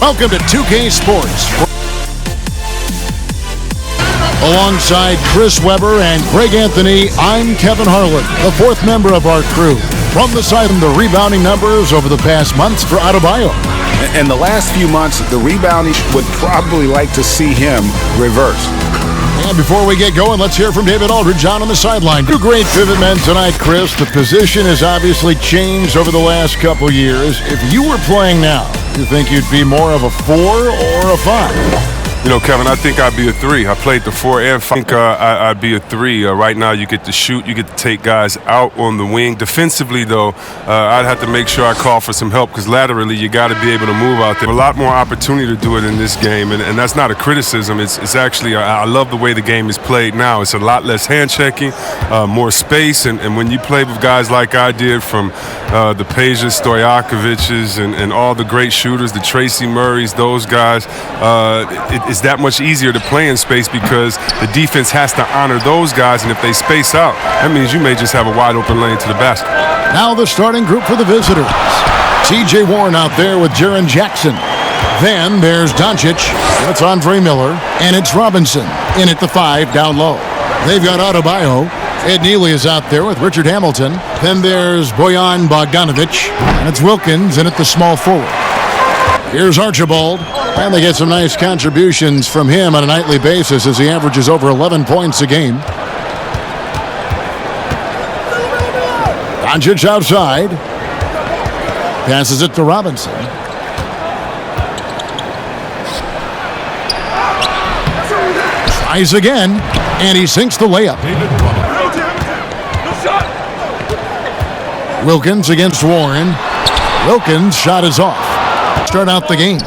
Welcome to 2K Sports. Alongside Chris Webber and Greg Anthony, I'm Kevin Harlan, the fourth member of our crew. From the side of the rebounding numbers over the past months for Adebayo. In the last few months, the rebounding would probably like to see him reverse. And before we get going, let's hear from David Aldridge on the sideline. Two great pivot men tonight, Chris. The position has obviously changed over the last couple years. If you were playing now, you think you'd be more of a 4 or a 5? You know, Kevin, I think I'd be a 3. I played the 4 and 5. I think I'd be a 3. Right now, you get to shoot. You get to take guys out on the wing. Defensively, though, I'd have to make sure I call for some help because laterally, you got to be able to move out there. A lot more opportunity to do it in this game, and that's not a criticism. It's actually, I love the way the game is played now. It's a lot less hand-checking, more space, and when you play with guys like I did from the Pejas, Stojakovic's, and all the great shooters, the Tracy Murrays, those guys, it's that much easier to play in space because the defense has to honor those guys, and if they space out, that means you may just have a wide open lane to the basket. Now the starting group for the visitors. T.J. Warren out there with Jaren Jackson. Then there's Doncic, it's Andre Miller, and it's Robinson in at the 5 down low. They've got Adebayo. Ed Neely is out there with Richard Hamilton. Then there's Bojan Bogdanovic, and it's Wilkins in at the small forward. Here's Archibald, and they get some nice contributions from him on a nightly basis as he averages over 11 points a game. Doncic outside. Passes it to Robinson. Tries again, and he sinks the layup. Wilkins against Warren. Wilkins' shot is off. Start out the game.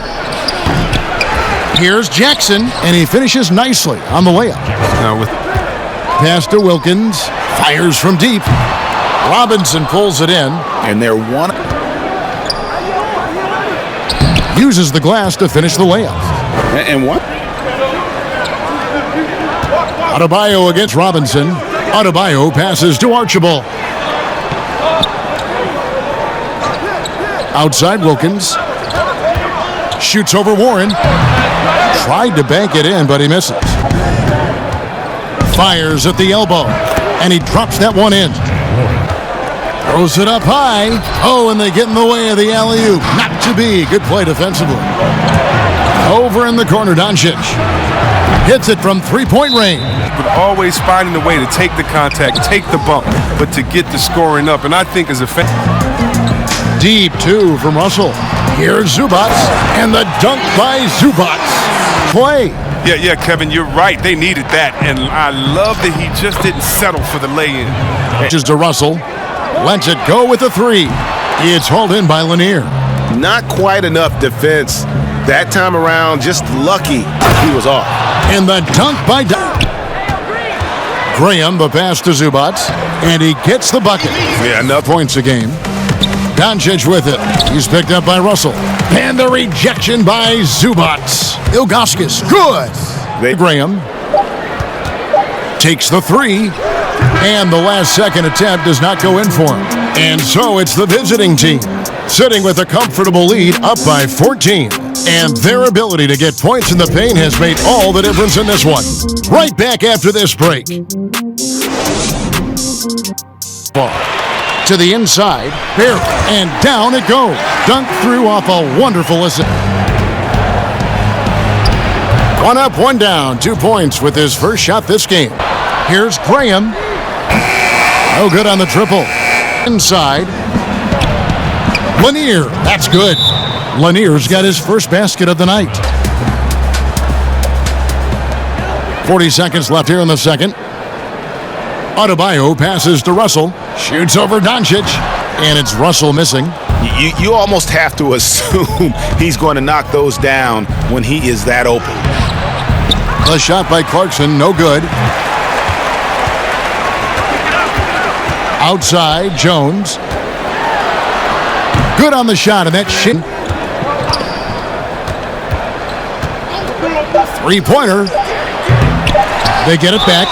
Here's Jackson, and he finishes nicely on the layup. Pass to Wilkins. Fires from deep. Robinson pulls it in. And they're one. Uses the glass to finish the layup. And what? Adebayo against Robinson. Adebayo passes to Archibald. Outside Wilkins. Shoots over Warren. Tried to bank it in, but he misses. Fires at the elbow, and he drops that one in. Throws it up high. Oh, and they get in the way of the alley-oop. Not to be. Good play defensively. Over in the corner, Doncic. Hits it from three-point range. But always finding a way to take the contact, take the bump, but to get the scoring up. And I think as a fan... Deep 2 from Russell. Here's Zubac, and the dunk by Zubac. Play. Yeah, Kevin, you're right. They needed that, and I love that he just didn't settle for the lay-in. Just to Russell. Lets it go with a 3. It's hauled in by Lanier. Not quite enough defense that time around. Just lucky he was off. And the dunk by Graham, the pass to Zubac, and he gets the bucket. Yeah, enough points a game. Doncic with it. He's picked up by Russell. And the rejection by Zubac. Ilgauskas. Good. Graham takes the 3. And the last second attempt does not go in for him. And so it's the visiting team sitting with a comfortable lead up by 14. And their ability to get points in the paint has made all the difference in this one. Right back after this break. To the inside, barely, and down it goes. Dunked through off a wonderful assist. 1 up, 1 down, 2 points with his first shot this game. Here's Graham. No good on the triple. Inside. Lanier, that's good. Lanier's got his first basket of the night. 40 seconds left here in the second. Adebayo passes to Russell. Shoots over Doncic. And it's Russell missing. You almost have to assume he's going to knock those down when he is that open. The shot by Clarkson, no good. Outside, Jones. Good on the shot, and that shit. Three-pointer. They get it back.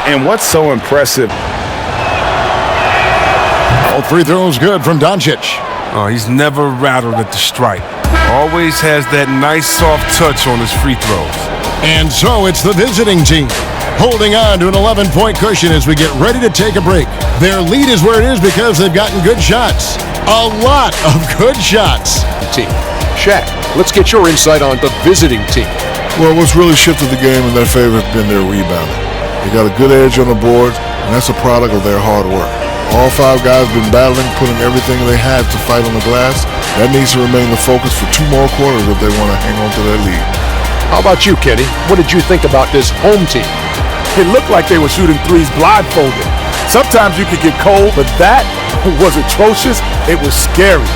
And what's so impressive? All 3 throws good from Doncic. Oh, he's never rattled at the stripe. Always has that nice soft touch on his free throws. And so it's the visiting team holding on to an 11-point cushion as we get ready to take a break. Their lead is where it is because they've gotten good shots. A lot of good shots. Team. Shaq, let's get your insight on the visiting team. Well, what's really shifted the game in their favor has been their rebounding. They got a good edge on the board, and that's a product of their hard work. All 5 guys have been battling, putting everything they had to fight on the glass. That needs to remain the focus for 2 more quarters if they want to hang on to their lead. How about you, Kenny? What did you think about this home team? It looked like they were shooting threes blindfolded. Sometimes you could get cold, but that was atrocious. It was scary.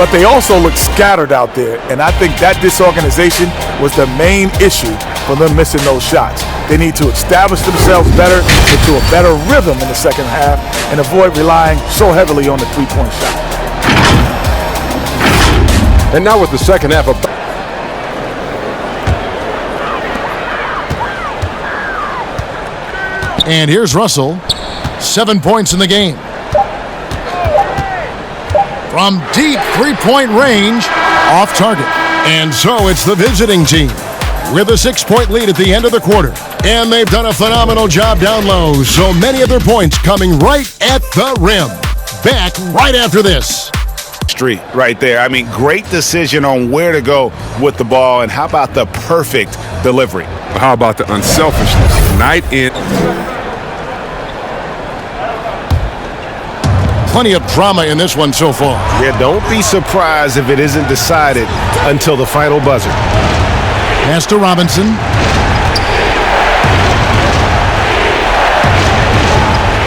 But they also looked scattered out there, and I think that disorganization was the main issue for them missing those shots. They need to establish themselves better, into a better rhythm in the second half, and avoid relying so heavily on the three-point shot. And now with the second half of... And here's Russell. 7 points in the game. From deep three-point range, off target. And so it's the visiting team with a 6-point lead at the end of the quarter. And they've done a phenomenal job down low. So many of their points coming right at the rim. Back right after this. Street right there. I mean, great decision on where to go with the ball. And how about the perfect delivery? How about the unselfishness? Night in. Plenty of drama in this one so far. Yeah, don't be surprised if it isn't decided until the final buzzer. Pass to Robinson.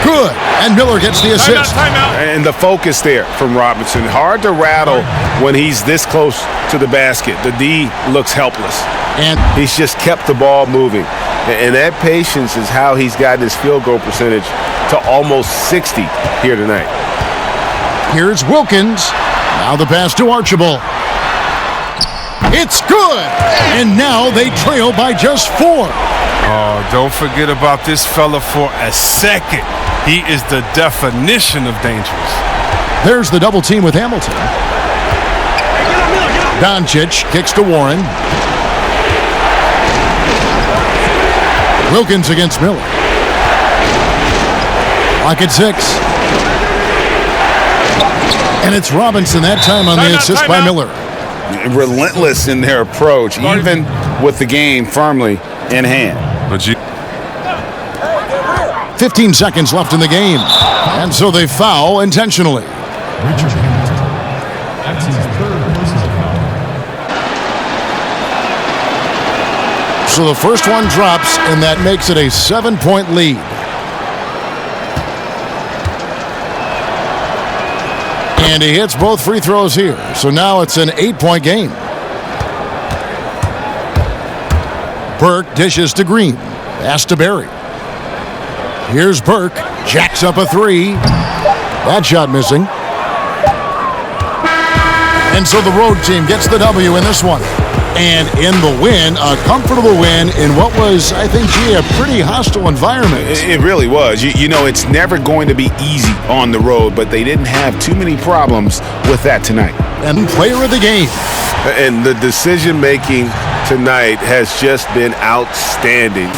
Good. And Miller gets the assist. Timeout. And the focus there from Robinson. Hard to rattle when he's this close to the basket. The D looks helpless. And He's just kept the ball moving. And that patience is how he's gotten his field goal percentage to almost 60 here tonight. here's Wilkins. Now the pass to Archibald. It's good. And now they trail by just 4. Oh, don't forget about this fella for a second. He is the definition of dangerous. There's the double team with Hamilton. Doncic kicks to Warren. Wilkins against Miller. Clock at 6. And it's Robinson that time on the assist by Miller. Relentless in their approach, even with the game firmly in hand. 15 seconds left in the game. And so they foul intentionally. So the first one drops, and that makes it a 7-point lead. And he hits both free throws here. So now it's an 8-point game. Burke dishes to Green. Pass to Barry. Here's Burke. Jacks up a 3. That shot missing. And so the road team gets the W in this one. And in the win, a comfortable win in what was, I think, a pretty hostile environment. It really was. You know, it's never going to be easy on the road, but they didn't have too many problems with that tonight. And player of the game. And the decision-making tonight has just been outstanding.